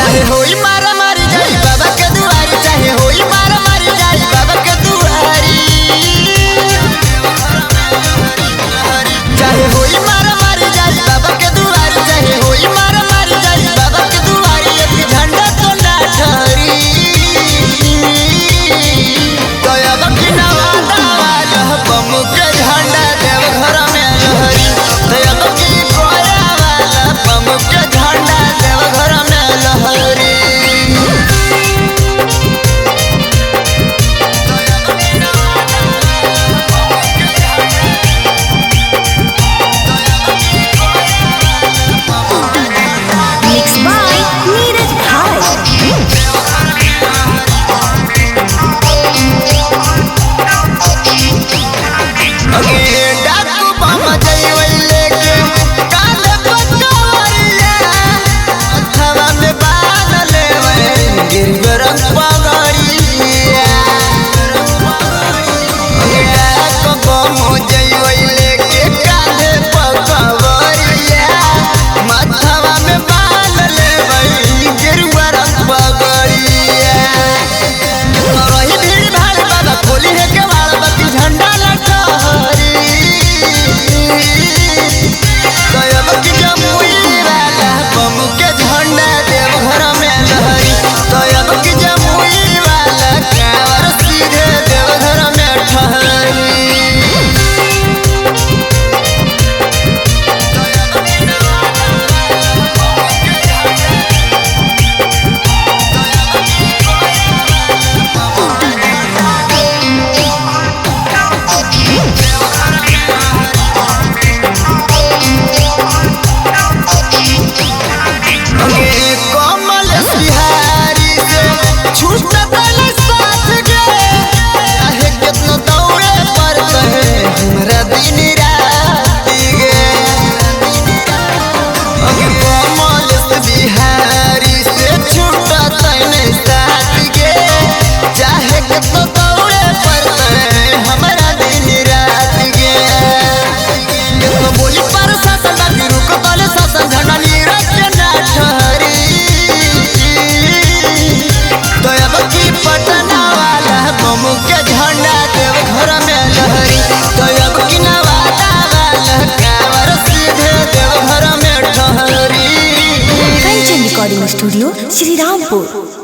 चाहे होई मारा मारी जाई बाबा के दुआरी, चाहे होई मारा मारी जाई बाबा के दुआरी, चाहे होई मारा मारी जाई बाबा के दुआरी, चाहे होई मारा मारी जाई बाबा के दुआरी। एक झंडा तो ना ठहरी तो अब की नवादा वाला बम के झंडा देव घर में लहरी, तो अब की कोया वाला बम के झंडा देव घर में लहरी। Mixed by Neeraj अगे डाकू बम जइवई लेके काले पतवरिया, हथवा में बांध लेवे गिरगरम पगड़िया। अगे डाकू बम जइवई लेके काले पतवरिया, हथवा में बांध लेवे गिरगरम पगड़िया। रही भीड़ भाड़ बाबा खोली है के वाला बत्ती झंडा लटहरी, गयब की जमुई वाला बम के झंडा देव घर में लहरी, गयब की जमुई वाला कांवर सीधे देव घर में ठहरी। कमल बिहारी से छूटत साथ गे, चाहे कितना दौड़े पर कहे हमरा दिन रात गे। कमल बिहारी से छूटत साथ गे, चाहे कितना दौड़े पर कहे हमरा दिन रात गे। बोली पर शासन बाकी रुक तले शासन झंडा नीरज के ना ठहरी, तो अब की पटना वाला बम के झंडा देव घर में लहरी, तो अब की नवादा वाला कांवर सीधे देव घर में ठहरी। Recording Studio, Sri Rampur.